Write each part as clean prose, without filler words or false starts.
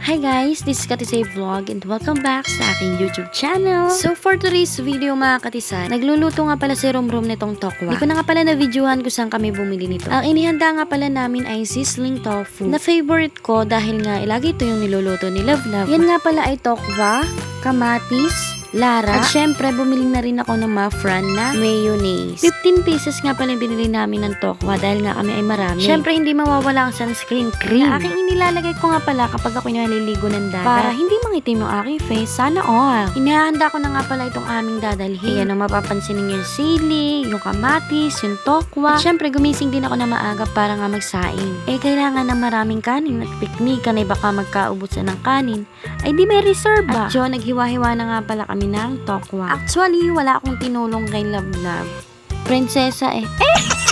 Hi guys, this is Katisay Vlog and welcome back sa aking YouTube channel. So for today's video mga katisay, nagluluto nga pala si Romrom nitong tokwa. Di ko na nga pala na-videohan kung saan kami bumili nito. Ang inihanda nga pala namin ay sizzling tofu na favorite ko dahil nga lagi ito yung niluluto ni Love Love. Yan nga pala ay tokwa, kamatis, Lara, at syempre bumili na rin ako ng mafran na mayonnaise. 15 pieces nga pala binili namin ng tokwa dahil nga kami ay marami. Syempre hindi mawawala ang sunscreen cream na aking inilalagay ko nga pala kapag ako naliligo ng dagat para hindi mangitim yung aking face. Sana all. Inihahanda ko na nga pala itong aming dadalhin. Yan ang mapapansin ninyo yung sili, yung kamatis, yung tokwa. At syempre gumising din ako na maaga para nga magsaing. Kailangan ng maraming kanin at piknikan ay baka magkaubusan ng kanin. Ay di may reserve ba? At yun, naghiwa-hiwa na nga pala kami ng tokwa. Actually, wala akong tinulong kay Love Love. Prinsesa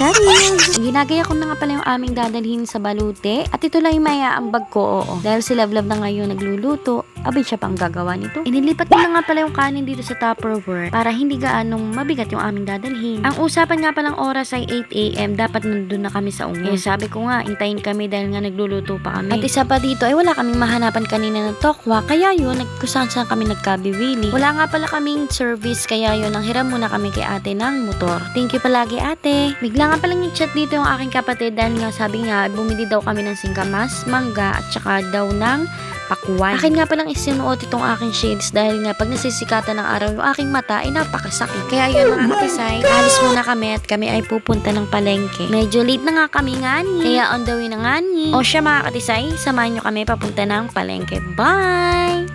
sorry. Ginagaya ko na nga pala yung aming dadalhin sa balute. At ito lang yung maiaambag ko, oo. Dahil si Love Love na ngayon nagluluto, abay siya pang gagawa nito. Inilipat ko na nga pala yung kanin dito sa Tupperware para hindi gaanong mabigat yung aming dadalhin. Ang usapan nga palang oras ay 8 AM. Dapat nandun na kami sa ungon. Sabi ko nga, intayin kami dahil nga nagluluto pa kami. At isa pa dito ay wala kaming mahanapan kanina ng tokwa. Kaya yun, kung saan kami nagkabiwili. Wala nga pala kaming service. Kaya yun, ang hiram muna kami kay ate ng motor. Thank you palagi ate. Bigla nga palang yung chat dito yung aking kapatid dahil nga sabi nga bumili daw kami ng singkamas, mangga at saka daw ng pakwan. Akin nga palang isinuot itong aking shades dahil nga pag nasisikatan ng araw yung aking mata ay napakasakit. Kaya yun mga katisay, alis muna kami at kami ay pupunta ng palengke. Medyo late na nga kami ngani. Kaya on the way na ngani. O siya mga katisay, samahan nyo kami papunta ng palengke. Bye!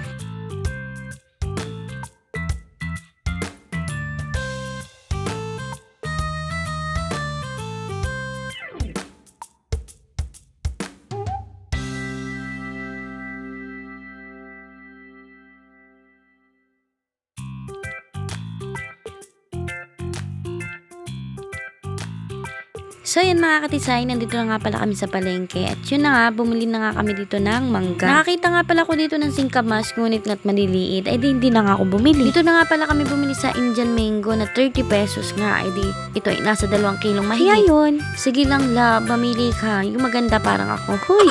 So yun mga katisay, nandito na nga pala kami sa palengke at yun na nga, bumili na nga kami dito ng mangga. Nakakita nga pala ko dito ng singkamas, ngunit nga't maliliit, ay di hindi na nga ako bumili. Dito na nga pala kami bumili sa Indian mango na 30 pesos nga, ay di ito ay nasa 2 kilong mahigit. Kaya yun, sige lang love, mamili ka, yung maganda parang ako. Huy!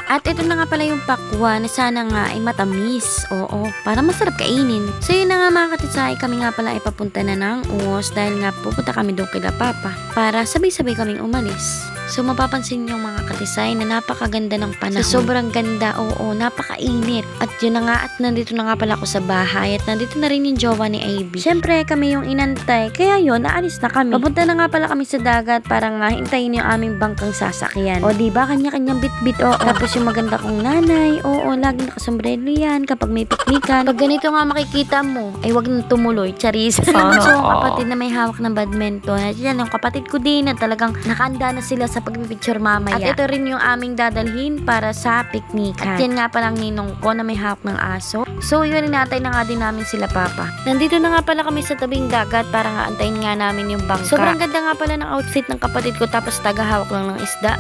At ito na nga pala yung pakwa na sana nga ay matamis. Oo, para masarap kainin. So yun na nga mga katisay, kami nga pala ay papunta na ng Ungos dahil nga pupunta kami doon kila Papa para sabay-sabay kaming umalis. So mapapansin niyo mga katisay na napakaganda ng panahon. So sobrang ganda, oo, napakainit. At yun na nga, at nandito na nga pala ako sa bahay at nandito na rin yung jowa ni AB. Syempre kami yung inantay, kaya yun, naalis na kami. Papunta na nga pala kami sa dagat para nga hintayin yung aming bangkang sasakyan. O diba, kanya-kanyang bit-bit, oo. Tapos yung maganda kong nanay, oo, laging nakasombrero yan kapag may piknikan. Pag ganito nga makikita mo, ay wag nang tumuloy, charis. So yung kapatid na may hawak ng badminton, at yan yung kapatid ko din na talagang nakanda na sila sa pagpipicture mamaya. At ito rin yung aming dadalhin para sa piknikan. At yan nga palang ninong ko na may hawak ng aso. So yun, inatay na nga din namin sila Papa. Nandito na nga pala kami sa tabing dagat para nga antayin nga namin yung bangka. Sobrang ganda nga pala ng outfit ng kapatid ko tapos tagahawak lang ng isda.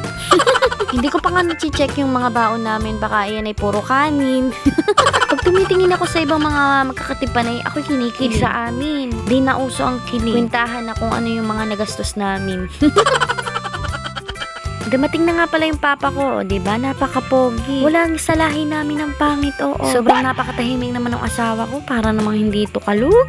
Hindi ko pa nga na-check yung mga baon namin, baka yan ay puro kanin. Pag tumitingin ako sa ibang mga magkakatipan ay ako'y kinikilig sa amin. Di na uso ang kilig. Kwentahan na kung ano yung mga nagastos namin. Dumating na nga pala yung papa ko, o diba? Napaka-pogi. Walang salahin namin ng pangit, oo. Sobrang napakatahimik naman ng asawa ko, para namang hindi ito kalug.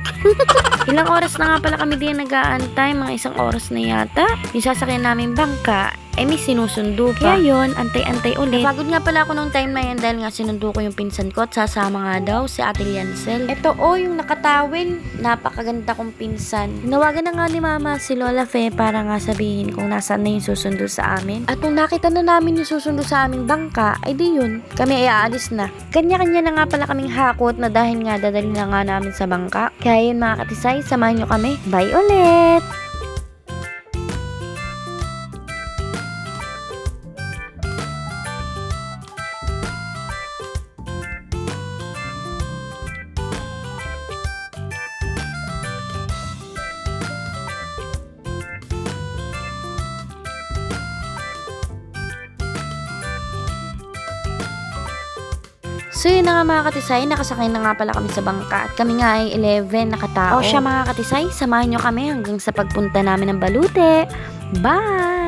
Ilang oras na nga pala kami din nag-aantay, mga 1 oras na yata. Yung sasakyan namin bangka, may sinusundo pa. Kaya yun, antay-antay ulit. Napagod nga pala ako nung time na yan dahil nga sinundo ko yung pinsan ko at sasama nga daw si Ate Liancel. Ito yung nakatawin. Napakaganda kong pinsan. Nawagan na nga ni Mama si Lola Fe para nga sabihin kung nasaan na yung susundo sa amin. At nung nakita na namin yung susundo sa aming bangka, ay di yun, kami ay aalis na. Kanya-kanya na nga pala kaming hakot na dahil nga dadalhin na nga namin sa bangka. Kaya yun mga katisay, samahan nyo kami. Bye ulit! So yun na nga mga katisay, nakasakay na nga pala kami sa bangka at kami nga ay 11 na katao. O siya mga katisay, samahan nyo kami hanggang sa pagpunta namin ng Balute. Bye!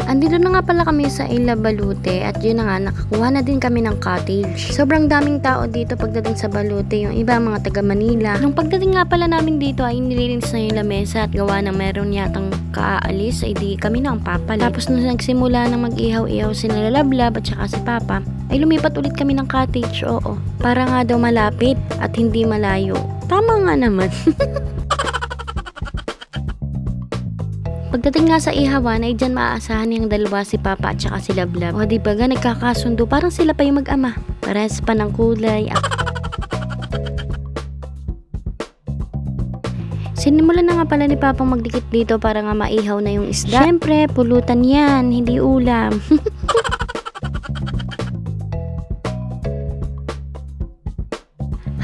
Andito na nga pala kami sa Ila Balute at yun na nga, nakakuha na din kami ng cottage. Sobrang daming tao dito pagdating sa Balute, yung iba mga taga Manila. Nung pagdating nga pala namin dito ay nililinis na yung lamesa at gawa na meron yatang kaalis ay di kami na ang papalit. Tapos nung nagsimula ng mag-ihaw-ihaw si Nalalablab at saka si Papa, ay lumipat ulit kami ng cottage, oo. Para nga daw malapit at hindi malayo. Tama nga naman. Pagdating nga sa ihawan ay dyan maaasahan yung dalawa si Papa at saka si Lablab. O di ba ga nagkakasundo, parang sila pa yung mag-ama. Parehas pa ng kulay. Sinimulan na nga pala ni Papang magdikit dito para nga maihaw na yung isda. Siyempre, pulutan yan, hindi ulam.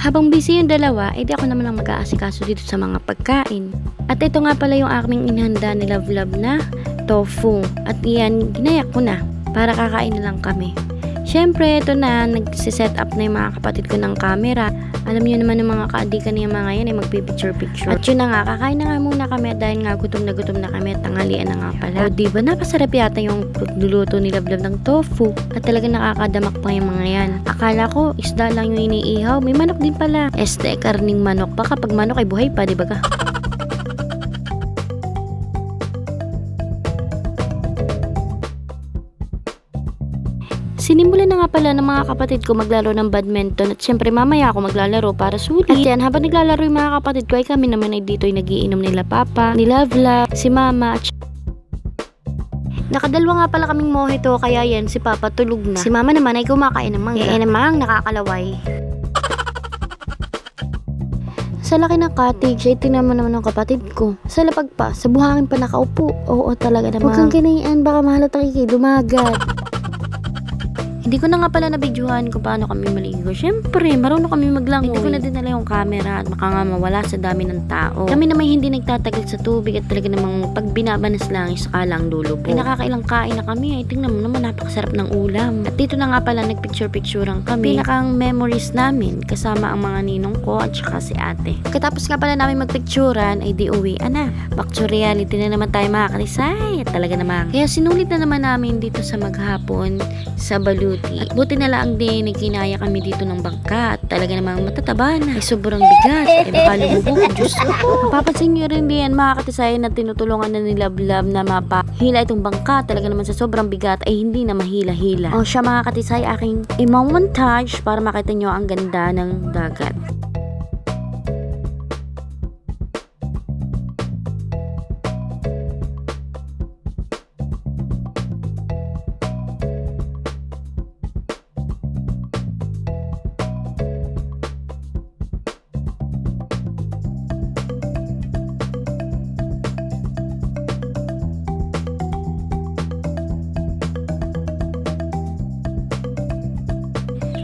Habang busy yung dalawa, edi ako naman ang mag-aasikaso dito sa mga pagkain. At ito nga pala yung aking inhanda ni Love na tofu. At iyan, ginayak ko na para kakain na lang kami. Siyempre, ito na, nagsiset up na yung mga kapatid ko ng camera. Alam niyo naman ng mga kaadikan niya mga yan ay magpipicture-picture. At yun na nga, kakain na nga muna kami dahil nga gutom na kami at tanghalian na nga pala. O diba, napasarap yata yung luluto ni Love ng tofu. At talagang nakakadamak pa yung mga yan. Akala ko, isda lang yung iniihaw. May manok din pala. Karning manok. Baka pag manok ay buhay pa, diba ka? Sinimulan na nga pala ng mga kapatid ko maglaro ng badminton at syempre mamaya ako maglalaro para sulit. At yan, habang naglalaro yung mga kapatid ko ay kami naman ay dito ay nagiinom nila Papa, ni Love, si Mama at nakadalwa nga pala kaming mojito kaya yan si Papa tulog na. Si Mama naman ay kumakain ng mangga. Namang nakakalaway. Sa laki ng cottage ay tinaman naman ng kapatid ko. Sa lapag pa, sa buhangin pa nakaupo. Oo talaga naman. Huwag kang kinaian, baka mahalatang dumagat. Hindi ko na nga pala nabidyohan kung paano kami maligo. Siyempre, marunong kami maglangoy. Hindi ko na dinala yung camera at baka nga mawala sa dami ng tao. Kami naman hindi nagtatagal sa tubig at talaga namang pag binabanas lang saka lang lulubo. Ay nakakailang kain na kami. Ay tingnan mo naman napakasarap ng ulam. At dito na nga pala nagpicture-picturean kami. Pinakang memories namin kasama ang mga ninong ko at saka si ate. Katapos nga pala namin magpicturean ay di uwi. Back to reality na naman tayo mga karisay. At talaga naman. Kaya sinulit na naman namin dito sa maghapon sa Balute. At buti na lang din nagkinaya kami dito ng bangka at talaga namang matataba na. Ay sobrang bigat. Ay baka lumubog. Diyos ko. Mapapansin nyo rin din mga katisay na tinutulungan na ni Love na mapahila itong bangka. Talaga naman sa sobrang bigat ay hindi na mahila-hila. O siya mga katisay aking i-montage para makita nyo ang ganda ng dagat.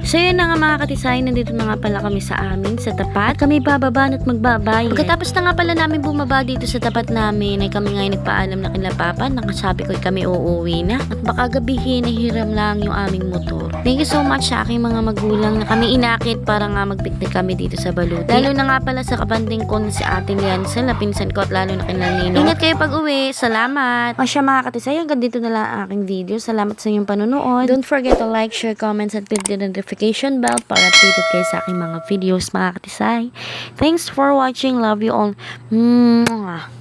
So yun na nga mga katisay, nandito na nga pala kami sa amin, sa tapat. At kami bababa at magbabayad. Pagkatapos na nga pala namin bumaba dito sa tapat namin, ay kami nga nagpaalam na kila Papa, nakasabi ko kami uuwi na. At baka gabihin, hiram lang yung aming motor. Thank you so much sa aking mga magulang na kami inakit para nga magpiknik kami dito sa Balute. Lalo na nga pala sa kabanding ko na si Ate Lianza, pinsan ko at lalo na kina Nino. Ingat kayo pag uwi, salamat! O siya mga katisay, hanggang dito na lang ang aking video. Salamat sa inyong panonood. Don't forget to like, share, comments, and click the notification bell para updated kayo sa aking mga videos mga katisay. Thanks for watching. Love you all. Mwah.